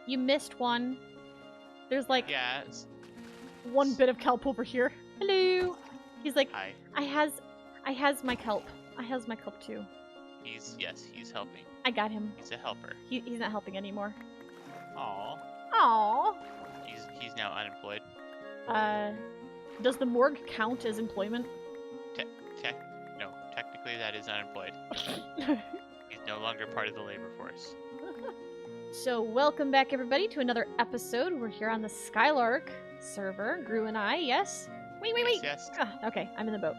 You missed one. There's like Yeah. one bit of kelp over here. Hello. He's like, Hi. I has my kelp. I has my kelp too. He's helping. I got him. He's a helper. He's not helping anymore. Aw. Aww. He's now unemployed. Does the morgue count as employment? No, technically that is unemployed. He's no longer part of the labor force. So welcome back everybody to another episode. We're here on the Skylark server, Gru and I, yes? Wait. Yes. Okay, I'm in the boat.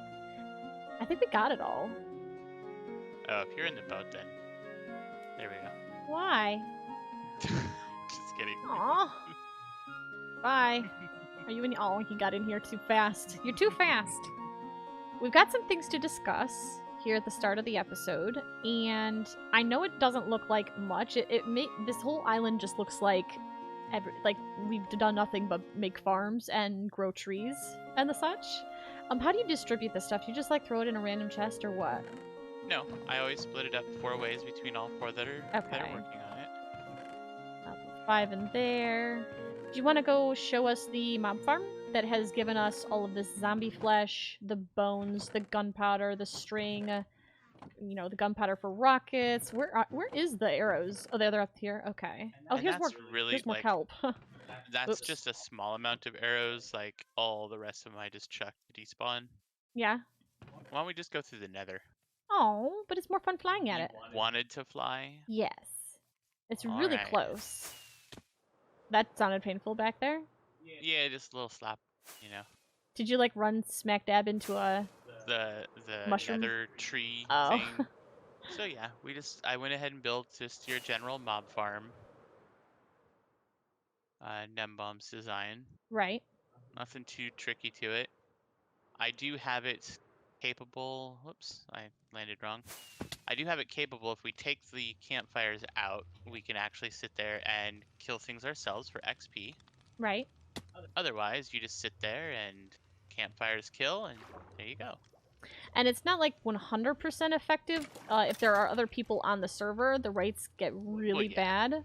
I think we got it all. Oh, if you're in the boat then. There we go. Why? Just kidding. Aw. Bye. Are you in? Oh, he got in here too fast. You're too fast. We've got some things to discuss here at the start of the episode, and I know it doesn't look like much. This whole island just looks like we've done nothing but make farms and grow trees and the such. How do you distribute this stuff? Do you just like throw it in a random chest or what? No, I always split it up 4 ways between all 4 that are working on it. I'll put 5 in there. Do you want to go show us the mob farm that has given us all of this zombie flesh, the bones, the gunpowder, the string, you know, the gunpowder for rockets? Where is the arrows? Oh, they're up here. Okay. Oh, And here's more. really, here's more like, kelp. That's Oops. just a small amount of arrows. Like all the rest of them, I just chuck to despawn. Yeah. Why don't we just go through the Nether? Oh, but it's more fun flying at it. Wanted to fly? Yes. It's All really right. close. That sounded painful back there. Yeah, just a little slap, you know. Did you like run smack dab into the mushroom? Nether tree Oh. thing? So yeah, I went ahead and built just your general mob farm. Nembomb's design. Right. Nothing too tricky to it. I do have it capable. Whoops, I landed wrong. I do have it capable. If we take the campfires out, we can actually sit there and kill things ourselves for XP. Right. Otherwise, you just sit there and campfires kill, and there you go. And it's not like 100% effective. If there are other people on the server, the rates get really bad.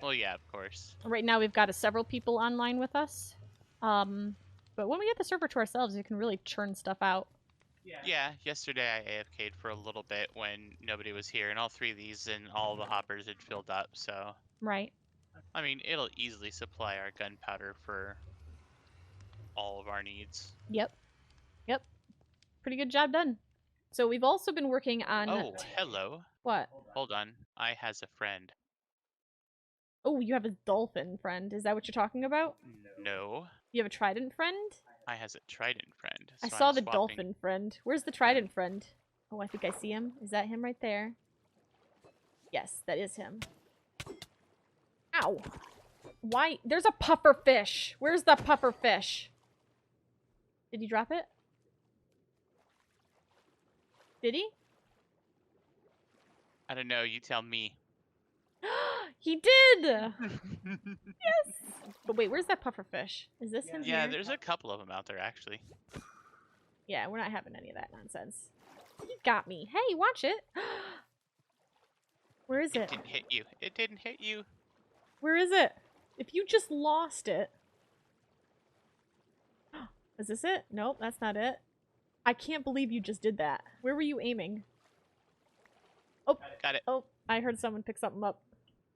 Well, yeah, of course. Right now we've got several people online with us. But when we get the server to ourselves, you can really churn stuff out. Yeah, yesterday I AFK'd for a little bit when nobody was here, and all 3 of these and all the hoppers had filled up, so... Right. I mean, it'll easily supply our gunpowder for all of our needs. Yep. Pretty good job done. So we've also been working on... Oh, hello. What? Hold on. I has a friend. Oh, you have a dolphin friend. Is that what you're talking about? No. You have a trident friend? I has a trident friend. So I saw the dolphin friend. Where's the trident friend? Oh, I think I see him. Is that him right there? Yes, that is him. Ow. Why? There's a puffer fish. Where's the puffer fish? Did he drop it? Did he? I don't know. You tell me. He did! Yes! But wait, where's that puffer fish? Is this him Yeah, here? there's a couple of them out there, actually. Yeah, we're not having any of that nonsense. He got me. Hey, watch it! Where is it? It didn't hit you. It didn't hit you. Where is it? If you just lost it... Is this it? Nope, that's not it. I can't believe you just did that. Where were you aiming? Oh, got it. Oh, I heard someone pick something up.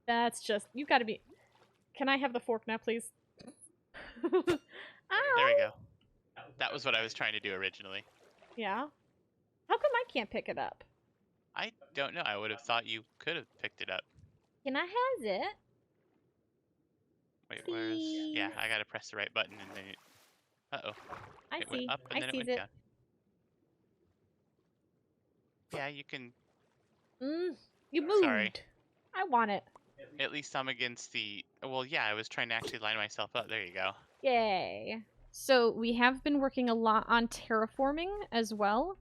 That's just... You gotta be... Can I have the fork now, please? Ow! There we go. That was what I was trying to do originally. Yeah? How come I can't pick it up? I don't know. I would have thought you could have picked it up. Can I have it? Wait, where's... Yeah, I gotta press the right button and then... Uh-oh. I see. Went up and then it went down. Yeah, you can... You moved. Sorry. I want it. At least I'm against the... Well, yeah, I was trying to actually line myself up. There you go. Yay. So we have been working a lot on terraforming as well.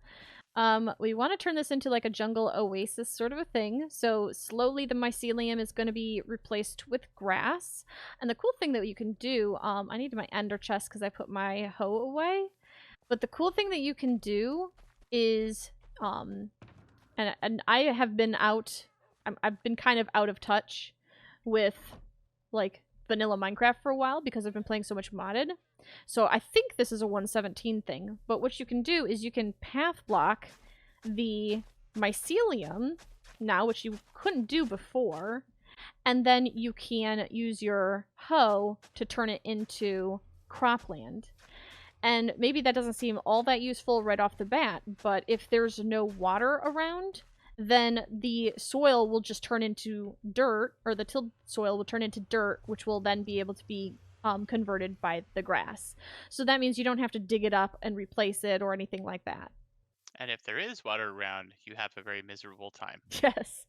We want to turn this into like a jungle oasis sort of a thing. So slowly the mycelium is going to be replaced with grass. And the cool thing that you can do... I need my ender chest because I put my hoe away. But the cool thing that you can do is... And I have been out... I've been kind of out of touch with like vanilla Minecraft for a while because I've been playing so much modded. So I think this is a 117 thing. But what you can do is you can path block the mycelium now, which you couldn't do before, and then you can use your hoe to turn it into cropland. And maybe that doesn't seem all that useful right off the bat, but if there's no water around, then the soil will just turn into dirt, or the tilled soil will turn into dirt, which will then be able to be converted by the grass. So that means you don't have to dig it up and replace it or anything like that. And if there is water around, you have a very miserable time. Yes.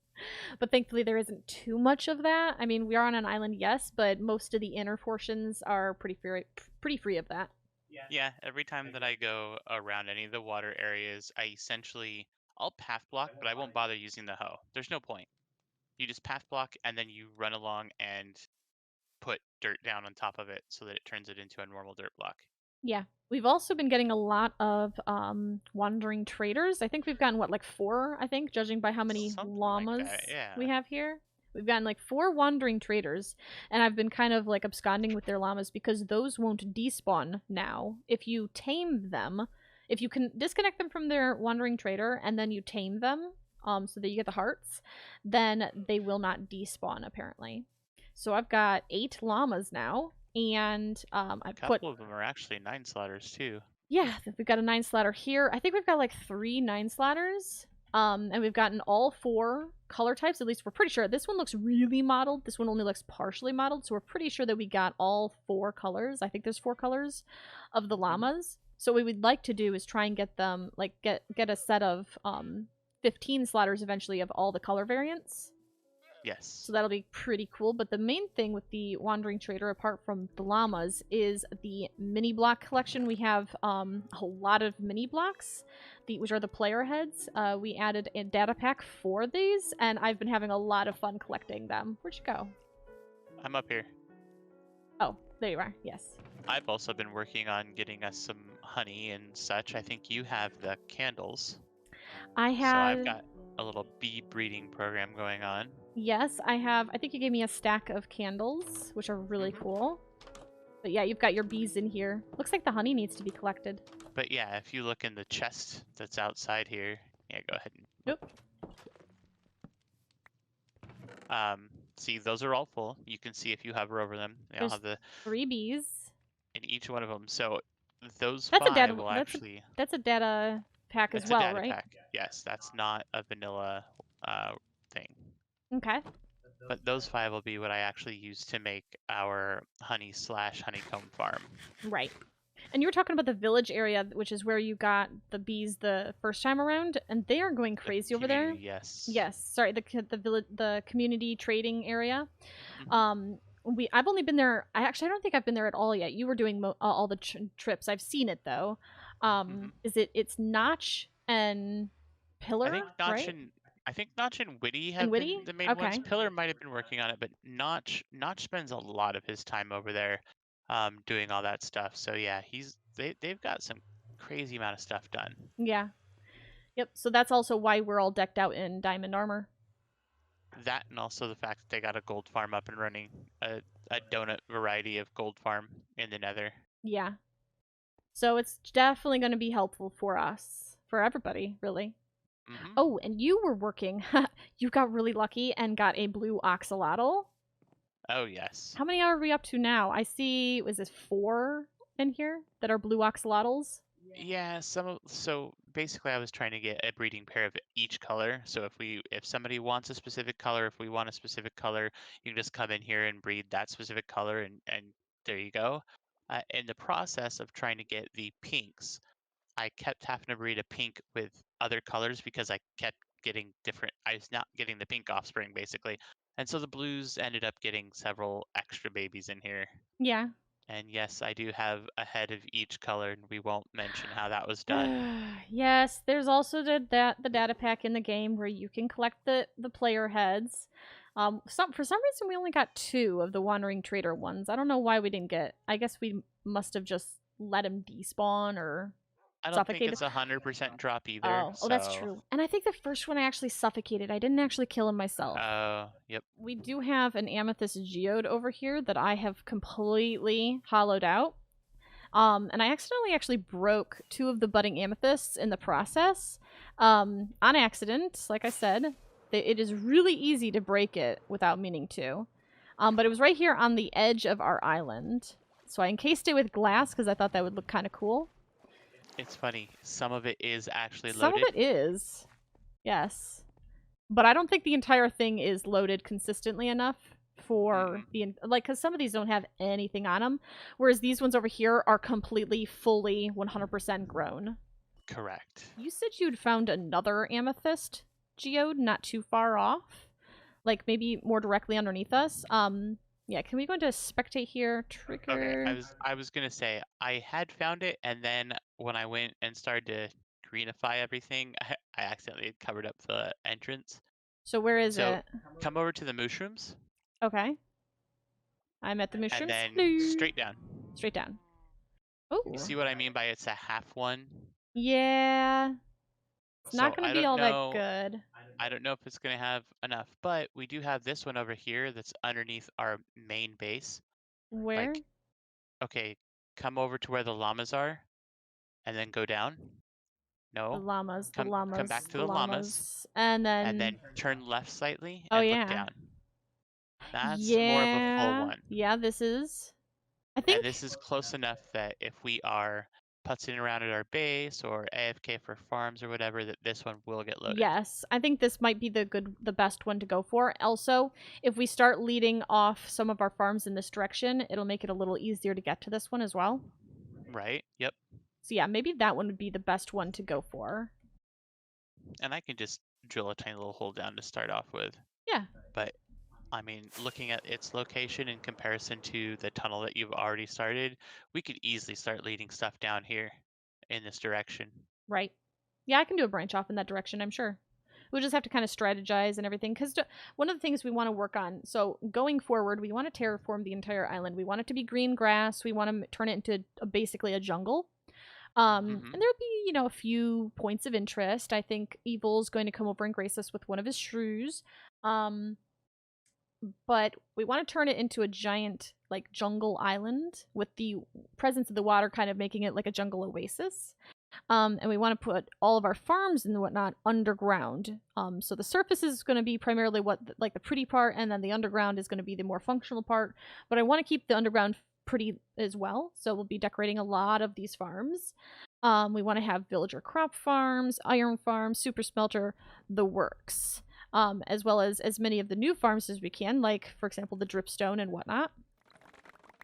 But thankfully there isn't too much of that. I mean, we are on an island, yes, but most of the inner portions are pretty free of that. Yeah, every time that I go around any of the water areas, I'll path block, but I won't bother using the hoe. There's no point. You just path block and then you run along and put dirt down on top of it so that it turns it into a normal dirt block. Yeah. We've also been getting a lot of wandering traders. I think we've gotten, what, like 4, I think, judging by how many Something like llamas that, yeah. we have here. We've gotten like 4 wandering traders, and I've been kind of like absconding with their llamas because those won't despawn now. If you tame them, if you can disconnect them from their wandering trader and then you tame them, so that you get the hearts, then they will not despawn apparently. So I've got 8 llamas now, and A couple of them are actually 9 slaughters too. yeah, we've got a 9 slaughter here. I think we've got like 3 9 slaughters. And we've gotten all 4 color types. At least we're pretty sure. This one looks really mottled. This one only looks partially mottled. So we're pretty sure that we got all 4 colors. I think there's 4 colors of the llamas. So what we'd like to do is try and get them, like, get a set of 15 slaughters eventually of all the color variants. Yes. So that'll be pretty cool. But the main thing with the Wandering Trader, apart from the llamas, is the mini block collection. We have a lot of mini blocks, which are the player heads. We added a data pack for these, and I've been having a lot of fun collecting them. Where'd you go? I'm up here. Oh, there you are. Yes. I've also been working on getting us some honey and such. I think you have the candles. I So have... I've got a little bee breeding program going on. Yes, I have. I think you gave me a stack of candles, which are really cool. But yeah, you've got your bees in here. Looks like the honey needs to be collected. But yeah, if you look in the chest that's outside here, yeah, go ahead and... Nope. See, those are all full. You can see if you hover over them. They all have the 3 bees in each one of them. So those that's 5 a data, will actually... That's a data pack as That's well, a data right? pack. Yes, that's not a vanilla thing. Okay. But those 5 will be what I actually use to make our honey/honeycomb farm. Right. And you were talking about the village area, which is where you got the bees the first time around, and they are going crazy over there. Yes. Yes. Sorry, the community trading area. Mm-hmm. I've only been there. I don't think I've been there at all yet. You were doing all the trips. I've seen it though. It's Notch and Pillar? I think Notch right? and Notch and Witty have been the main ones. Pillar might have been working on it, but Notch spends a lot of his time over there, doing all that stuff. So yeah, they've got some crazy amount of stuff done. Yeah. Yep. So that's also why we're all decked out in diamond armor. That, and also the fact that they got a gold farm up and running, a donut variety of gold farm in the Nether. Yeah. So it's definitely going to be helpful for us, for everybody, really. Mm-hmm. Oh, and you were working. You got really lucky and got a blue oxalotl. Oh, yes. How many are we up to now? I see, was this 4 in here that are blue oxalotls? Yeah, so basically I was trying to get a breeding pair of each color. So if somebody wants a specific color, if we want a specific color, you can just come in here and breed that specific color, and there you go. In the process of trying to get the pinks, I kept having to breed a pink with other colors because I kept getting different. I was not getting the pink offspring basically. And so the blues ended up getting several extra babies in here. Yeah. And yes, I do have a head of each color, and we won't mention how that was done. Yes, there's also the data pack in the game where you can collect the player heads. For some reason we only got 2 of the Wandering Trader ones. I don't know why we didn't get. I guess we must have just let him despawn, or I don't think suffocated. it's 100% drop either. Oh, that's So, true. And I think the first one I actually suffocated. I didn't actually kill him myself. yep. We do have an amethyst geode over here that I have completely hollowed out. And I accidentally actually broke 2 of the budding amethysts in the process. On accident, like I said. It is really easy to break it without meaning to. But it was right here on the edge of our island. So I encased it with glass because I thought that would look kind of cool. It's funny. Some of it is actually Some loaded. of it is. Yes. But I don't think the entire thing is loaded consistently enough for the, like, because some of these don't have anything on them, whereas these ones over here are completely, fully, 100% grown. Correct. You said you'd found another amethyst geode not too far off, like maybe more directly underneath us. Yeah, can we go into spectate here? Trigger. Okay, I was gonna say I had found it, and then when I went and started to greenify everything, I accidentally covered up the entrance. So where is So it? come over to the mushrooms, Okay. I'm at the and mushrooms. then Hello. straight down. Straight down. Oh. You see what I mean by it's a half one? Yeah. It's So not going to be all that good. I don't know if it's gonna have enough, but we do have this one over here that's underneath our main base. Where? Like, okay, come over to where the llamas are, and then go down. The No, llamas, the come llamas, back to the the llamas, llamas. And and then... then turn left slightly Oh, and look yeah. down. That's more of a full Yeah. one. Yeah, this is. I And think... this is close enough that if we are putzing around at our base or AFK for farms or whatever, that this one will get loaded. Yes, I think this might be the best one to go for. Also, if we start leading off some of our farms in this direction, it'll make it a little easier to get to this one as well. Right, yep. So yeah, maybe that one would be the best one to go for. And I can just drill a tiny little hole down to start off with. Yeah. But, I mean, looking at its location in comparison to the tunnel that you've already started, we could easily start leading stuff down here in this direction. Right. Yeah, I can do a branch off in that direction, I'm sure. We'll just have to kind of strategize and everything. Because one of the things we want to work on, so going forward, we want to terraform the entire island. We want it to be green grass. We want to turn it into basically a jungle. And there'll be, you know, a few points of interest. I think Evil's going to come over and grace us with one of his shrews. But we want to turn it into a giant, like, jungle island with the presence of the water kind of making it like a jungle oasis. And we want to put all of our farms and whatnot underground. So the surface is going to be primarily like the pretty part, and then the underground is going to be the more functional part. But I want to keep the underground pretty as well, so we'll be decorating a lot of these farms. We want to have villager crop farms, iron farms, super smelter, the works. As well as many of the new farms as we can, like, for example, the dripstone and whatnot.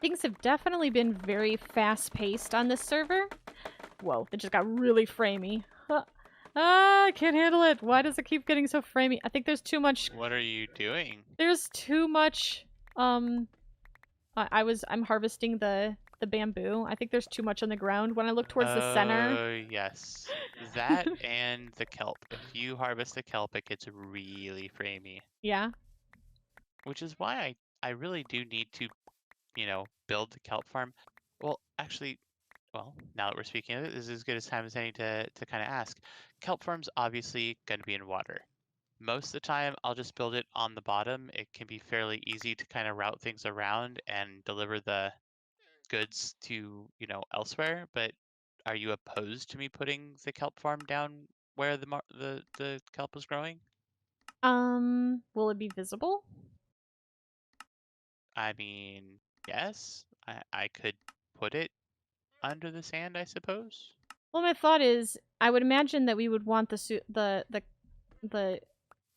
Things have definitely been very fast-paced on this server. Whoa, that just got really framey. I can't handle it. Why does it keep getting so framey? I think there's too much... What are you doing? There's too much... I'm harvesting the bamboo. I think there's too much on the ground. When I look towards the center... Oh, yes. That and the kelp. If you harvest the kelp, it gets really framey. Yeah. Which is why I really do need to, you know, build the kelp farm. Well, actually, well, now that we're speaking of it, this is as good a time as any to kind of ask. Kelp farm's obviously going to be in water. Most of the time, I'll just build it on the bottom. It can be fairly easy to kind of route things around and deliver the goods to, you know, elsewhere. But are you opposed to me putting the kelp farm down where the kelp is growing? Will it be visible? I mean, yes. I could put it under the sand, I suppose. Well, my thought is, I would imagine that we would want the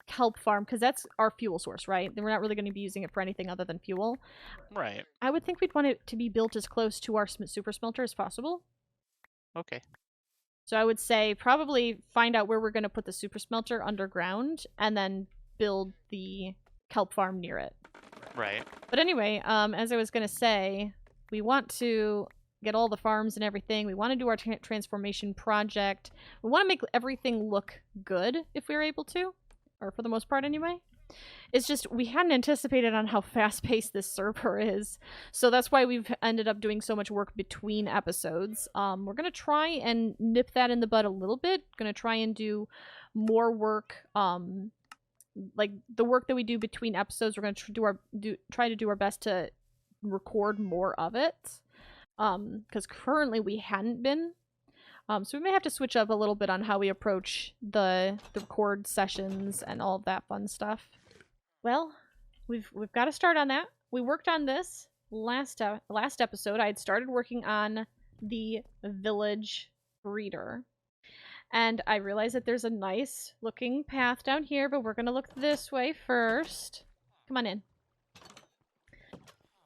kelp farm, because that's our fuel source, right? Then we're not really going to be using it for anything other than fuel. Right. I would think we'd want it to be built as close to our super smelter as possible. Okay. So I would say probably find out where we're going to put the super smelter underground, and then build the kelp farm near it. Right. But anyway, as I was going to say, we want to get all the farms and everything. We want to do our transformation project. We want to make everything look good if we're able to. Or for the most part, anyway. It's just we hadn't anticipated on how fast-paced this server is. So that's why we've ended up doing so much work between episodes. We're going to try and nip that in the bud a little bit. Going to try and do more work, like the work that we do between episodes. We're going to try to do our best to record more of it. Because currently we hadn't been. So we may have to switch up a little bit on how we approach the record sessions and all of that fun stuff. Well, we've got to start on that. We worked on this last episode. I had started working on the village breeder. And I realized that there's a nice looking path down here, but we're going to look this way first. Come on in.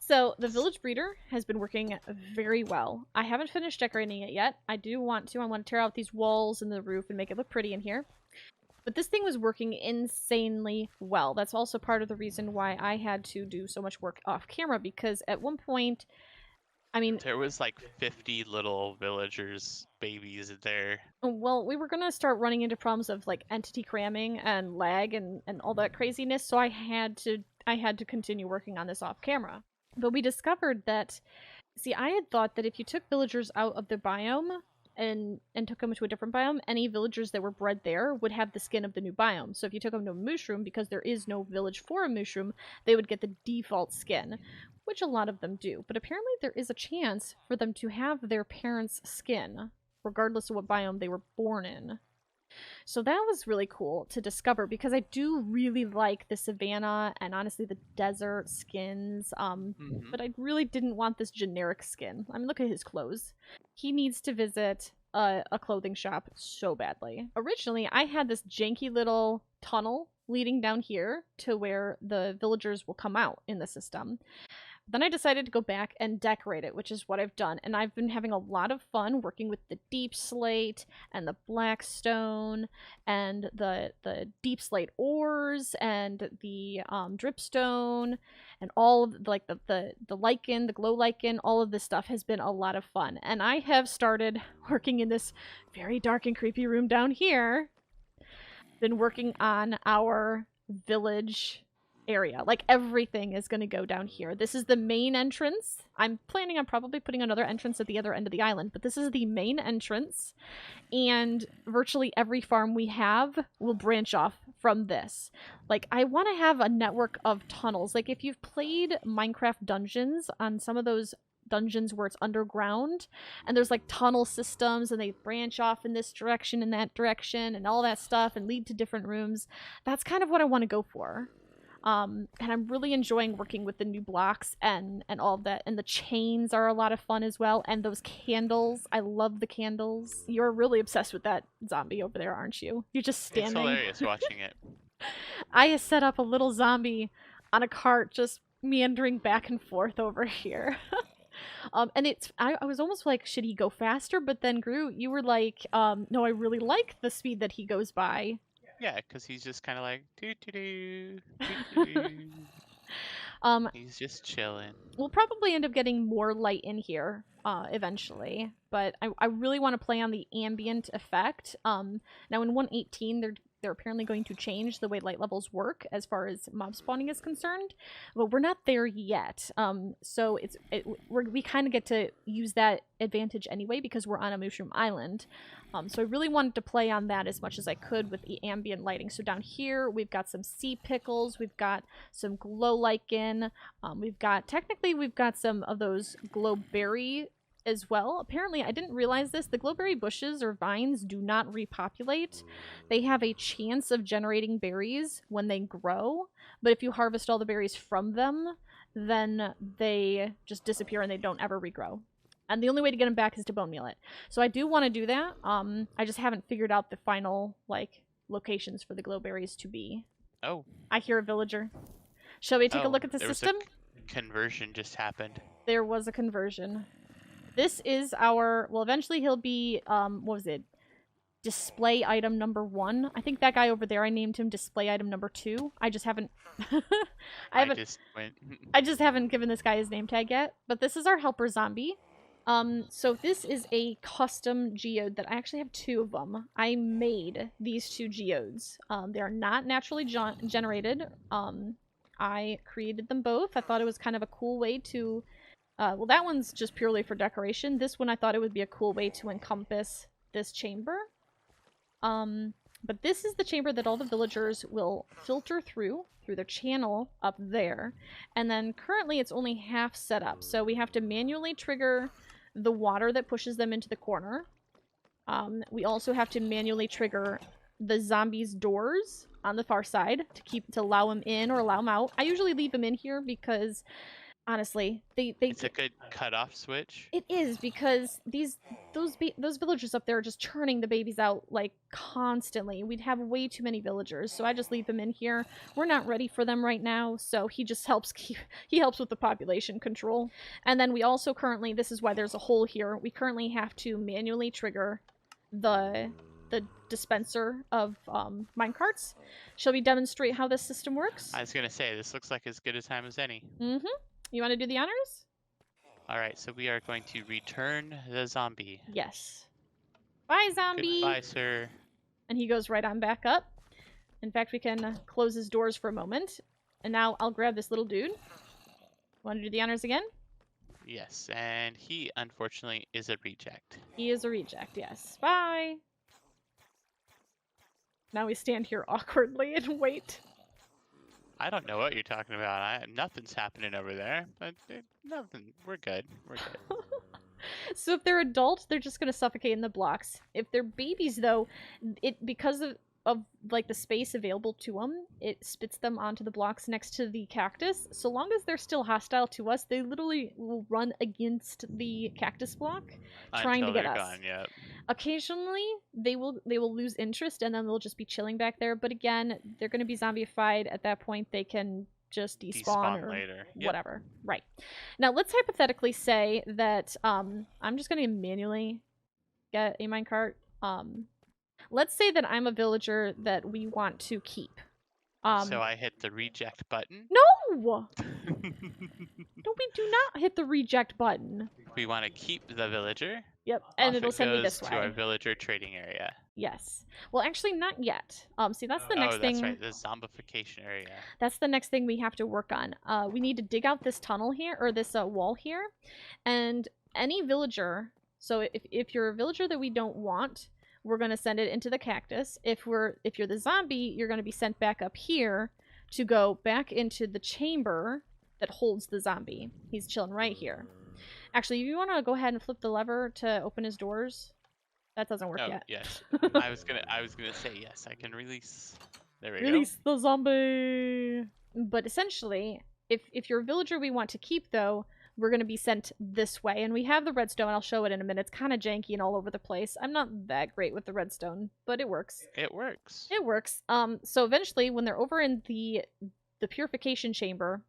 So the village breeder has been working very well. I haven't finished decorating it yet. I want to tear out these walls and the roof and make it look pretty in here. But this thing was working insanely well. That's also part of the reason why I had to do so much work off camera, because at one point, I mean... There was like 50 little villagers, babies there. Well, we were going to start running into problems of like entity cramming and lag and all that craziness, so I had to continue working on this off camera. But we discovered that, see, I had thought that if you took villagers out of the biome and took them to a different biome, any villagers that were bred there would have the skin of the new biome. So if you took them to a mushroom, because there is no village for a mushroom, they would get the default skin, which a lot of them do. But apparently there is a chance for them to have their parents' skin, regardless of what biome they were born in. So that was really cool to discover, because I do really like the savanna and honestly the desert skins, but I really didn't want this generic skin. I mean, look at his clothes. He needs to visit a clothing shop so badly. Originally, I had this janky little tunnel leading down here to where the villagers will come out in the system. Then I decided to go back and decorate it, which is what I've done. And I've been having a lot of fun working with the deep slate and the black stone and the deep slate ores and the dripstone and all of like the lichen, the glow lichen, all of this stuff has been a lot of fun. And I have started working in this very dark and creepy room down here. Been working on our village area. Like, everything is going to go down here. This is the main entrance. I'm planning on probably putting another entrance at the other end of the island, but this is the main entrance, and virtually every farm we have will branch off from this. Like, I want to have a network of tunnels. Like, if you've played Minecraft Dungeons, on some of those dungeons where it's underground and there's like tunnel systems and they branch off in this direction and that direction and all that stuff and lead to different rooms, that's kind of what I want to go for. And I'm really enjoying working with the new blocks and all of that. And the chains are a lot of fun as well. And those candles. I love the candles. You're really obsessed with that zombie over there, aren't you? You're just standing. It's hilarious watching it. I set up a little zombie on a cart just meandering back and forth over here. And I was almost like, should he go faster? But then, Gru, you were like, no, I really like the speed that he goes by. Yeah, because he's just kind of like, doo-doo-doo, doo-doo-doo. He's just chilling. We'll probably end up getting more light in here eventually, but I really want to play on the ambient effect. Now in 1.18, they're apparently going to change the way light levels work as far as mob spawning is concerned, but we're not there yet. So we kind of get to use that advantage anyway because we're on a mushroom island. So I really wanted to play on that as much as I could with the ambient lighting. So down here, we've got some sea pickles, we've got some glow lichen, we've got some of those glowberry as well. Apparently, I didn't realize this, the glowberry bushes or vines do not repopulate. They have a chance of generating berries when they grow, but if you harvest all the berries from them, then they just disappear and they don't ever regrow. And the only way to get them back is to bone meal it. So I do want to do that. I just haven't figured out the final, like, locations for the glowberries to be. Oh. I hear a villager. Shall we take a look at the system? Conversion just happened. There was a conversion. This is our, well, eventually he'll be, what was it? Display item number 1. I think that guy over there, I named him display item number 2. I just haven't, I just haven't given this guy his name tag yet. But this is our helper zombie. So this is a custom geode that I actually have 2 of them. I made these 2 geodes. They are not naturally generated. I created them both. I thought it was kind of a cool way to, well, that one's just purely for decoration. This one I thought it would be a cool way to encompass this chamber. But this is the chamber that all the villagers will filter through their channel up there. And then currently it's only half set up. So we have to manually trigger the water that pushes them into the corner. We also have to manually trigger the zombies' doors on the far side to allow them in or allow them out. I usually leave them in here because, honestly, It's a good cutoff switch. It is, because those villagers up there are just churning the babies out like constantly. We'd have way too many villagers, so I just leave them in here. We're not ready for them right now, so he just helps with the population control. And then we also currently, this is why there's a hole here, we currently have to manually trigger the dispenser of minecarts. Shall we demonstrate how this system works? I was gonna say, this looks like as good a time as any. Mm-hmm. You want to do the honors? Alright, so we are going to return the zombie. Yes. Bye, zombie! Goodbye, sir. And he goes right on back up. In fact, we can close his doors for a moment. And now I'll grab this little dude. Want to do the honors again? Yes, and he, unfortunately, is a reject. He is a reject, yes. Bye! Now we stand here awkwardly and wait. I don't know what you're talking about. Nothing's happening over there. But nothing. We're good. We're good. So if they're adults, they're just going to suffocate in the blocks. If they're babies, though, because of like the space available to them, it spits them onto the blocks next to the cactus. So long as they're still hostile to us, they literally will run against the cactus block, trying to get us. Gone, yep. Occasionally, they will lose interest, and then they'll just be chilling back there. But again, they're going to be zombified. At that point, they can just despawn or later. Whatever. Right. Now, let's hypothetically say that I'm just going to manually get a minecart. Let's say that I'm a villager that we want to keep. So I hit the reject button? No! No, we do not hit the reject button. We want to keep the villager. Yep, and it'll send me this way. To our villager trading area. Yes. Well, actually, not yet. See, that's the next thing. Oh, that's right, the zombification area. That's the next thing we have to work on. We need to dig out this tunnel here, or this wall here, and any villager. So if you're a villager that we don't want, we're going to send it into the cactus. If you're the zombie, you're going to be sent back up here to go back into the chamber that holds the zombie. He's chilling right here. Actually, you want to go ahead and flip the lever to open his doors? That doesn't work yet. Yes. I was gonna say yes. I can release. There we go. Release the zombie. But essentially, if you're a villager we want to keep, though, we're going to be sent this way. And we have the redstone. I'll show it in a minute. It's kind of janky and all over the place. I'm not that great with the redstone, but it works. It works. It works. So eventually, when they're over in the purification chamber,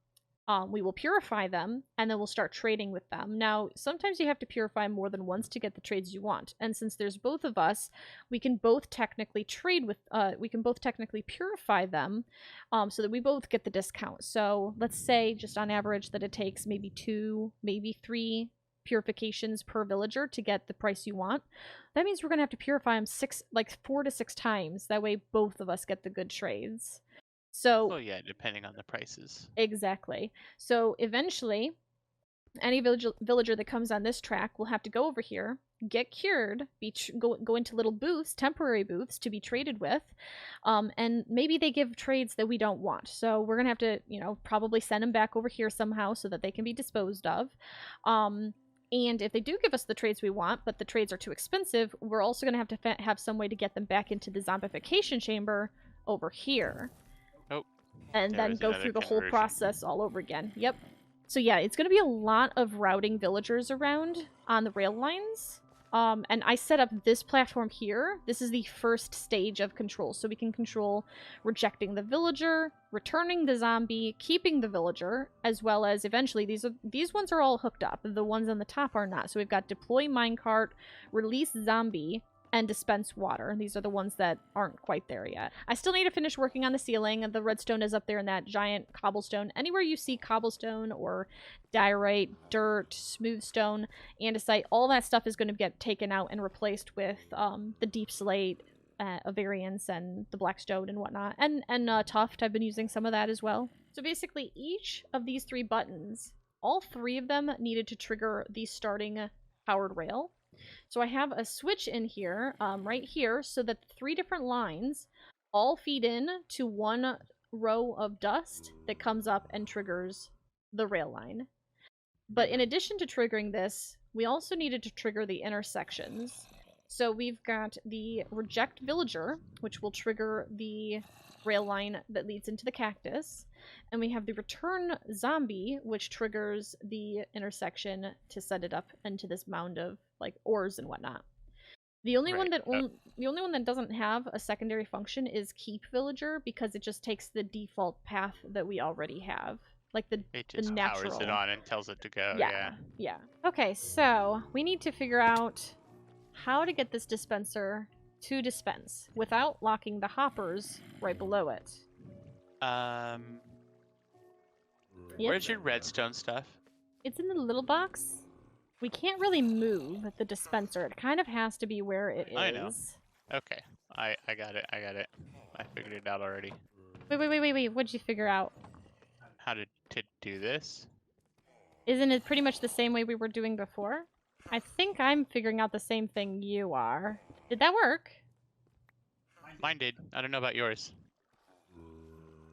we will purify them, and then we'll start trading with them. Now, sometimes you have to purify more than once to get the trades you want. And since there's both of us, we can both technically trade with, we can both technically purify them, so that we both get the discount. So let's say, just on average, that it takes maybe 2, maybe 3 purifications per villager to get the price you want. That means we're going to have to purify them 4 to 6 times. That way both of us get the good trades. So, oh yeah, depending on the prices. Exactly. So eventually, any villager that comes on this track will have to go over here, get cured, go into little booths, temporary booths to be traded with, and maybe they give trades that we don't want. So we're gonna have to, probably send them back over here somehow so that they can be disposed of. And if they do give us the trades we want, but the trades are too expensive, we're also gonna have to have some way to get them back into the zombification chamber over here. And then go through the whole process all over again. Yep. So yeah, it's going to be a lot of routing villagers around on the rail lines. And I set up this platform here. This is the first stage of control. So we can control rejecting the villager, returning the zombie, keeping the villager, as well as eventually these ones are all hooked up. The ones on the top are not. So we've got deploy minecart, release zombie, and dispense water. And these are the ones that aren't quite there yet. I still need to finish working on the ceiling. The redstone is up there in that giant cobblestone. Anywhere you see cobblestone or diorite, dirt, smooth stone, andesite, all that stuff is going to get taken out and replaced with the deep slate, variance, and the black stone and whatnot. And tuft, I've been using some of that as well. So basically each of these 3 buttons, all 3 of them needed to trigger the starting powered rail. So I have a switch in here, right here, so that 3 different lines all feed in to one row of dust that comes up and triggers the rail line. But in addition to triggering this, we also needed to trigger the intersections. So we've got the reject villager, which will trigger the rail line that leads into the cactus. And we have the return zombie, which triggers the intersection to send it up into this mound of like ores and whatnot. The only one that the only one that doesn't have a secondary function is keep villager, because it just takes the default path that we already have. Like it just natural. powers it on and tells it to go. Yeah. Okay, so we need to figure out how to get this dispenser to dispense without locking the hoppers right below it. Where's your redstone stuff? It's in the little box. We can't really move the dispenser. It kind of has to be where it is. I know. Okay. I got it. I figured it out already. Wait. What'd you figure out? How to do this? Isn't it pretty much the same way we were doing before? I think I'm figuring out the same thing you are. Did that work? Mine did. I don't know about yours.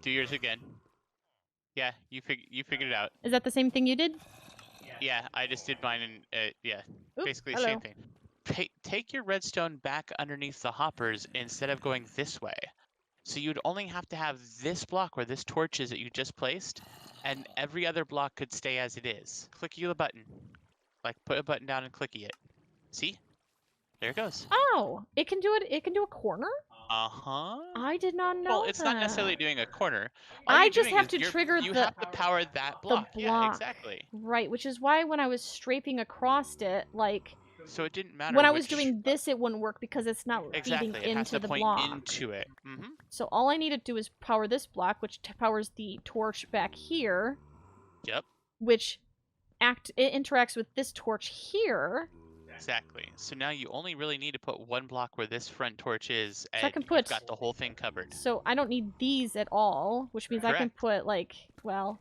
Do yours again. Yeah, you figured it out. Is that the same thing you did? Yeah, I just did mine and yeah, Oop, basically the same thing. Take your redstone back underneath the hoppers instead of going this way. So you'd only have to have this block where this torch is that you just placed, and every other block could stay as it is. Clicky the button. Like, put a button down and clicky it. See? There it goes. Oh, it can do it. It can do a corner? Uh-huh. I did not know Well, it's not necessarily doing a corner. I just have to trigger you have to power that block. Yeah, exactly. Right, which is why when I was strafing across it, like... So it didn't matter when I was doing this, it wouldn't work because it's not feeding it has into to the point block. into it. So all I need to do is power this block, which powers the torch back here. Yep. Which it interacts with this torch here. Exactly. So now you only really need to put one block where this front torch is, and so I can put, you've got the whole thing covered. So I don't need these at all, which means I can put, like, well,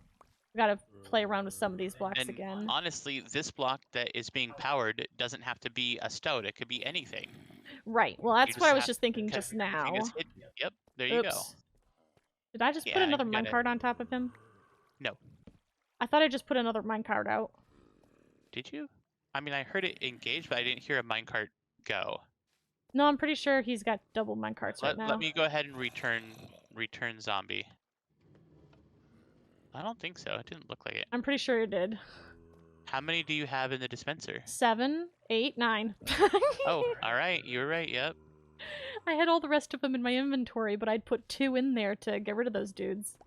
I gotta play around with some of these blocks again. Honestly, this block that is being powered doesn't have to be a stone. It could be anything. Right. Well, that's what I was just thinking just now. Yep. There you go. Did I just put another minecart on top of him? No. I thought I just put another minecart out. Did you? I mean, I heard it engage, but I didn't hear a minecart go. No, I'm pretty sure he's got double minecarts right now. Let me go ahead and return zombie. I don't think so. It didn't look like it. I'm pretty sure it did. How many do you have in the dispenser? 7, 8, 9. Oh, all right. You were right. Yep. I had all the rest of them in my inventory, but I'd put 2 in there to get rid of those dudes.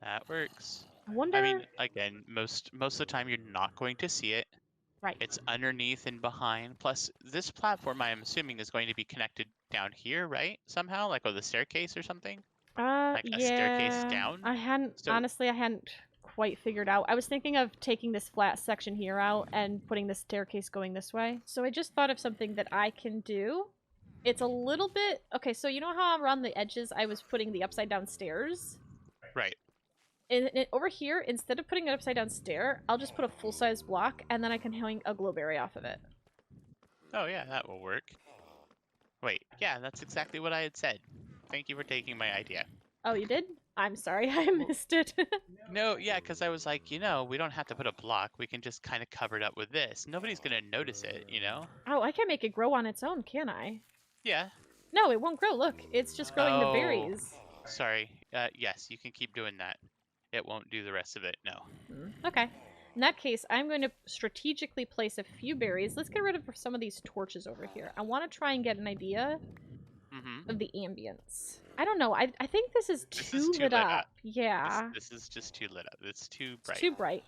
That works. I wonder... I mean, again, most of the time you're not going to see it. Right. It's underneath and behind. Plus, this platform, I am assuming, is going to be connected down here, right? Somehow, like with a staircase or something? Like a staircase down? Honestly, I hadn't quite figured out. I was thinking of taking this flat section here out and putting the staircase going this way. So I just thought of something that I can do. It's a little bit... Okay, so you know how around the edges I was putting the upside down stairs? Right. Over here, instead of putting an upside down stair, I'll just put a full-size block, and then I can hang a glowberry off of it. Oh yeah, that will work. Wait, yeah, that's exactly what I had said. Thank you for taking my idea. Oh, you did? I'm sorry, I missed it. No, yeah, because I was like, you know, we don't have to put a block. We can just kind of cover it up with this. Nobody's going to notice it, you know? Oh, I can make it grow on its own, can I? Yeah. No, it won't grow. Look, it's just growing the berries. Sorry. Yes, you can keep doing that. It won't do the rest of it, no. Okay. In that case, I'm going to strategically place a few berries. Let's get rid of some of these torches over here. I want to try and get an idea of the ambience. I don't know. I think this is too lit up. Yeah. This is just too lit up. It's too bright. It's too bright.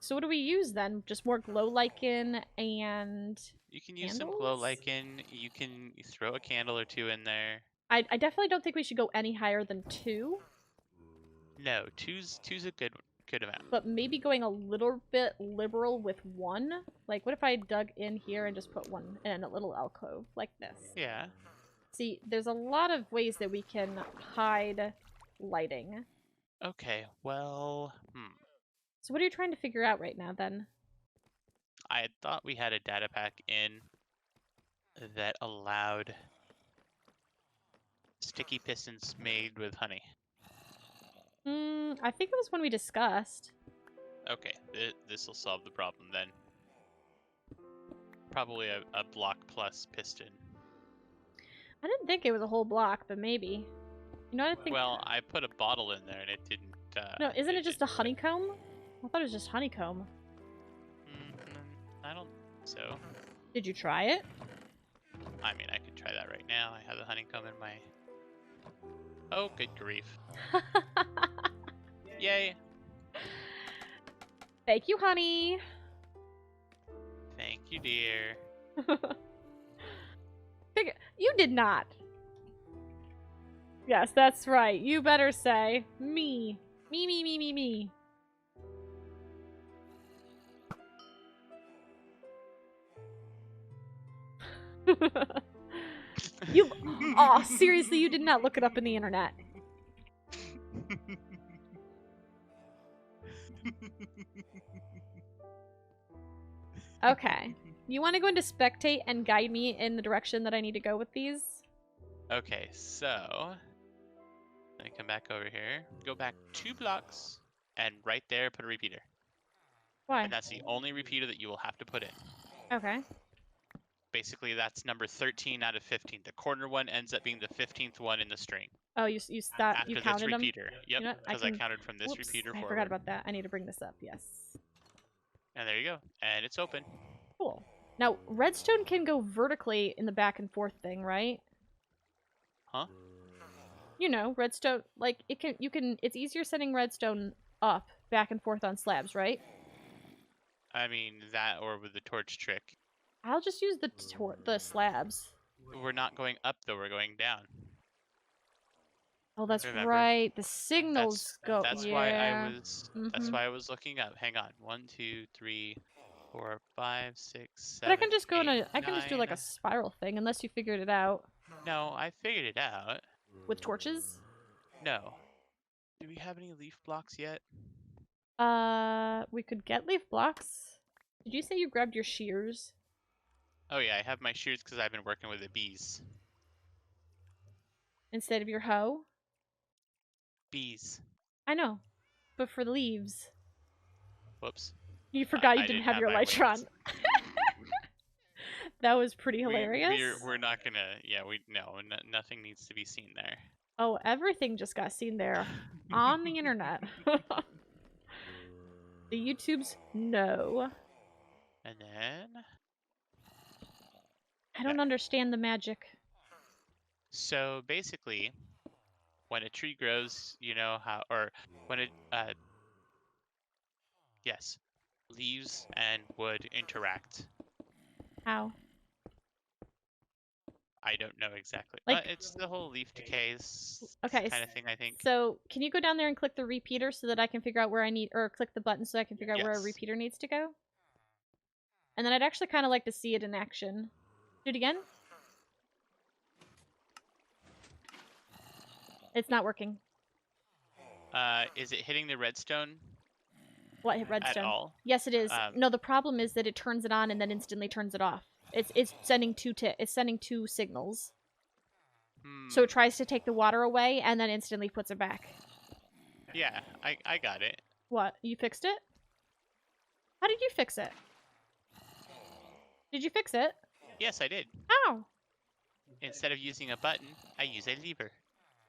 So what do we use then? Just more glow lichen and You can use some candles? glow lichen. You can throw a candle or two in there. I definitely don't think we should go any higher than 2. No, two's a good amount. But maybe going a little bit liberal with 1. Like, what if I dug in here and just put 1 in a little alcove like this? Yeah. See, there's a lot of ways that we can hide lighting. Okay, well, So what are you trying to figure out right now, then? I thought we had a data pack in that allowed sticky pistons made with honey. I think it was one we discussed. Okay, this will solve the problem then. Probably a block plus piston. I didn't think it was a whole block, but maybe. You know what I think? Well, I put a bottle in there and it didn't. No, isn't it just a honeycomb? I thought it was just honeycomb. I don't think so. Did you try it? I mean, I could try that right now. I have the honeycomb in my... Oh, good grief. Yay. Thank you, honey. Thank you, dear. You did not. Yes, that's right. You better say me. Me, me, me, me, me. You. Oh, seriously, you did not look it up in the internet. Okay. You want to go into spectate and guide me in the direction that I need to go with these? Okay, so let me come back over here. Go back 2 blocks, and right there, put a repeater. Why? And that's the only repeater that you will have to put in. Okay. Basically, that's number 13 out of 15. The corner one ends up being the 15th one in the string. Oh, you After you this counted them? repeater. Yep, You know because I counted from this repeater forward. I forgot about that. I need to bring this up. Yes. And there you go. And it's open. Cool. Now, redstone can go vertically in the back and forth thing, right? Huh? You know, redstone, like, it's easier sending redstone up, back and forth on slabs, right? I mean, that or with the torch trick. I'll just use the slabs. We're not going up, though. We're going down. Oh, that's Remember? right. The signals go. That's yeah. why I was. Mm-hmm. That's why I was looking up. Hang on. 1, 2, 3, 4, 5, 6, 7. But I can just go 8, I can just do like a spiral thing, unless you figured it out. No, I figured it out. With torches? No. Do we have any leaf blocks yet? We could get leaf blocks. Did you say you grabbed your shears? Oh yeah, I have my shears because I've been working with the bees. Instead of your hoe? Bees. I know, but for the leaves. Whoops. You forgot you I didn't have your my Lytron. wings. That was pretty hilarious. We're not gonna. Yeah, nothing needs to be seen there. Oh, everything just got seen there on the internet. The YouTubes, no. And then. I don't understand the magic. So basically, when a tree grows, you know how, or when it, yes, leaves and wood interact. How? I don't know exactly. Like, it's the whole leaf decay okay, kind of thing, I think. So, can you go down there and click the repeater so that I can figure out where I need, or click the button so I can figure out where a repeater needs to go? And then I'd actually kind of like to see it in action. Do it again. It's not working. Is it hitting the redstone? What hit redstone? At all? Yes, it is. No, the problem is that it turns it on and then instantly turns it off. It's sending two signals. So it tries to take the water away and then instantly puts it back. Yeah, I got it. What? You fixed it? How did you fix it? Did you fix it? Yes, I did. How? Instead of using a button, I use a lever.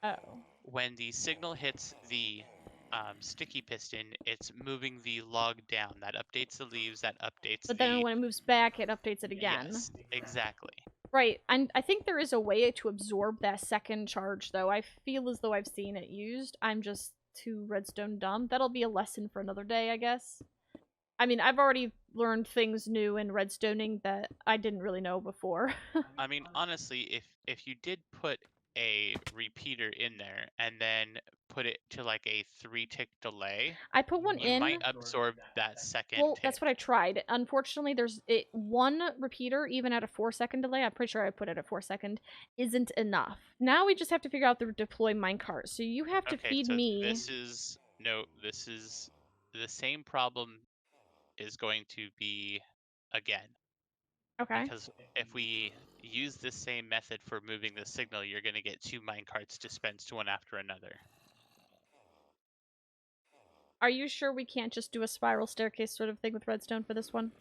Oh. When the signal hits the sticky piston, it's moving the log down. That updates the leaves, that updates But then when it moves back, it updates it again. Yes, exactly. Right, and I think there is a way to absorb that second charge, though. I feel as though I've seen it used. I'm just too redstone dumb. That'll be a lesson for another day, I guess. I mean, I've already learned things new in redstoning that I didn't really know before. I mean, honestly, if you did put a repeater in there and then put it to like a 3-tick delay, I put one you in. might absorb that second Well, tick. that's what I tried. Unfortunately, there's one repeater, even at a 4-second delay. I'm pretty sure I put it at 4-second, isn't enough. Now we just have to figure out the deploy minecart. So you have to Okay, feed so me. this is the same problem is going to be again. Okay. Because if we use this same method for moving the signal, you're going to get 2 minecarts dispensed one after another. Are you sure we can't just do a spiral staircase sort of thing with redstone for this one?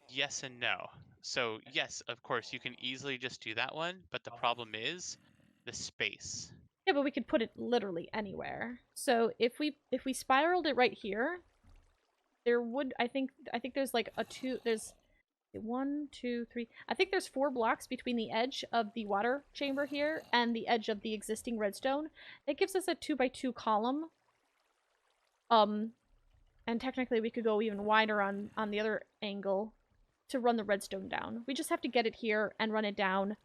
Yes and no. So yes, of course, you can easily just do that one, but the problem is the space. Yeah, but we could put it literally anywhere. So if we spiraled it right here, there would I think there's like there's 1, 2, 3. I think there's 4 blocks between the edge of the water chamber here and the edge of the existing redstone. That gives us a 2x2 column. And technically we could go even wider on the other angle to run the redstone down. We just have to get it here and run it down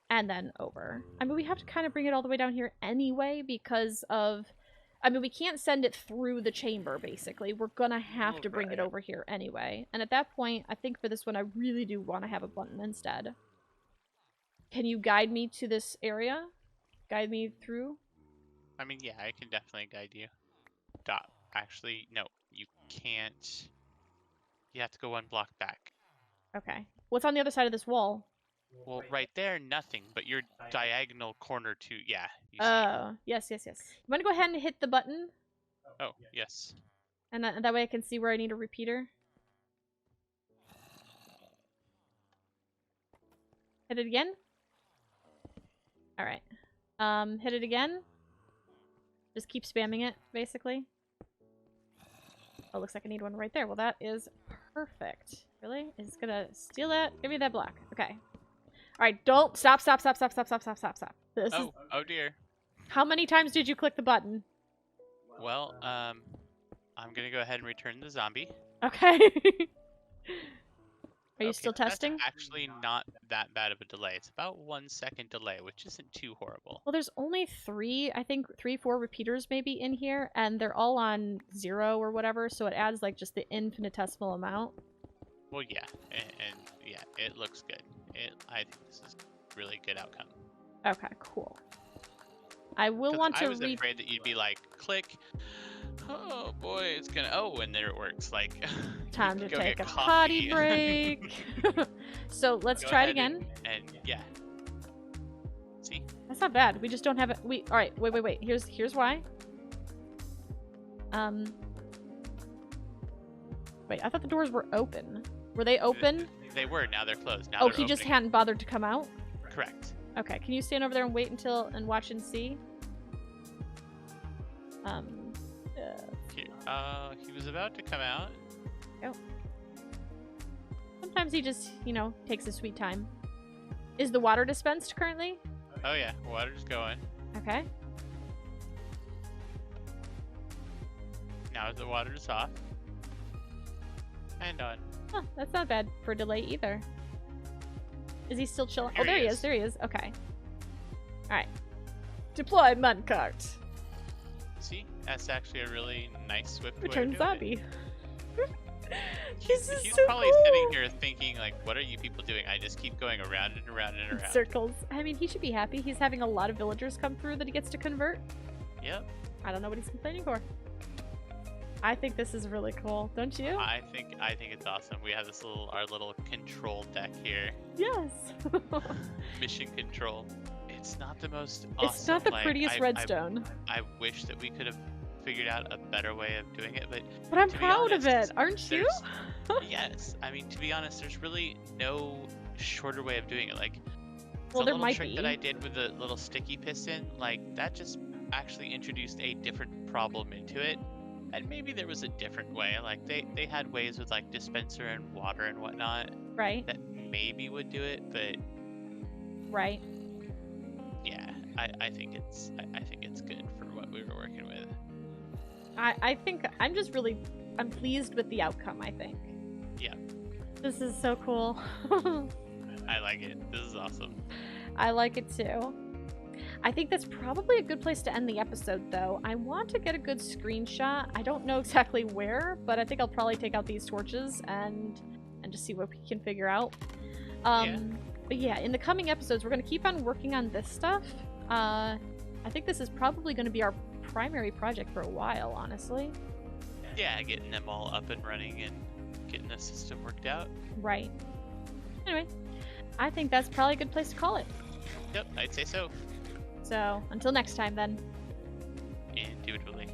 and then over. I mean, we have to kind of bring it all the way down here anyway because of... I mean, we can't send it through the chamber, basically. We're gonna have to bring it over here anyway. And at that point, I think for this one, I really do want to have a button instead. Can you guide me to this area? Guide me through? I mean, yeah, I can definitely guide you. Actually, no, you can't. You have to go 1 block back. Okay. What's on the other side of this wall? Well, right there, nothing, but your diagonal corner to, yeah, you see. Oh, yes. You want to go ahead and hit the button? Oh, yes. And that way I can see where I need a repeater? Hit it again? Alright. Hit it again? Just keep spamming it, basically. Oh, looks like I need one right there. Well, that is perfect. Really? It's gonna steal that? Give me that block. Okay. Alright, don't... Stop. This is... Oh dear. How many times did you click the button? Well, I'm gonna go ahead and return the zombie. Okay. Are you still testing? That's actually not that bad of a delay. It's about 1 second delay, which isn't too horrible. Well, there's only 3, I think 3, 4 repeaters maybe in here, and they're all on 0 or whatever, so it adds like just the infinitesimal amount. Well, yeah, and yeah, it looks good. I think this is a really good outcome. Okay, cool. I will want to I was afraid that you'd be like, click. Oh boy, it's gonna. Oh, and there it works. Like, time to take a potty break. So let's try it again. And yeah. See? That's not bad. We just don't have it. All right. Wait. Here's why. Wait. I thought the doors were open. Were they open? They were. Now they're closed. Now oh, they're he just opening. hadn't bothered to come out. Correct. Okay. Can you stand over there and wait and watch and see? He was about to come out. Oh. Sometimes he just, takes his sweet time. Is the water dispensed currently? Oh yeah, water's going. Okay. Now the water's off. And on. Huh, that's not bad for a delay either. Is he still chilling? There there he is. There he is. Okay. Alright. Deploy minecart. See? That's actually a really nice, swift Return way to zombie. He's so probably cool. sitting here thinking, like, what are you people doing? I just keep going around and around and around. Circles. I mean, he should be happy. He's having a lot of villagers come through that he gets to convert. Yep. I don't know what he's complaining for. I think this is really cool, don't you? I think it's awesome. We have our little control deck here. Yes. Mission control. It's not the most awesome. It's not the prettiest redstone. I wish that we could have figured out a better way of doing it, but I'm proud of it, aren't you? Yes. I mean, to be honest, there's really no shorter way of doing it. Like, well, there might trick be. that I did with the little sticky piston, like, that just actually introduced a different problem into it. And maybe there was a different way. Like, they had ways with, like, dispenser and water and whatnot. Right. That maybe would do it, but... Right. Yeah, I think it's good for what we were working with. I think I'm just really I'm pleased with the outcome, I think. Yeah. This is so cool. I like it. This is awesome. I like it too. I think that's probably a good place to end the episode, though. I want to get a good screenshot. I don't know exactly where, but I think I'll probably take out these torches and just see what we can figure out. But yeah, in the coming episodes, we're going to keep on working on this stuff. I think this is probably going to be our primary project for a while, honestly. Yeah, getting them all up and running and getting the system worked out. Right. Anyway, I think that's probably a good place to call it. Yep, I'd say so. So, until next time then. Indubitably.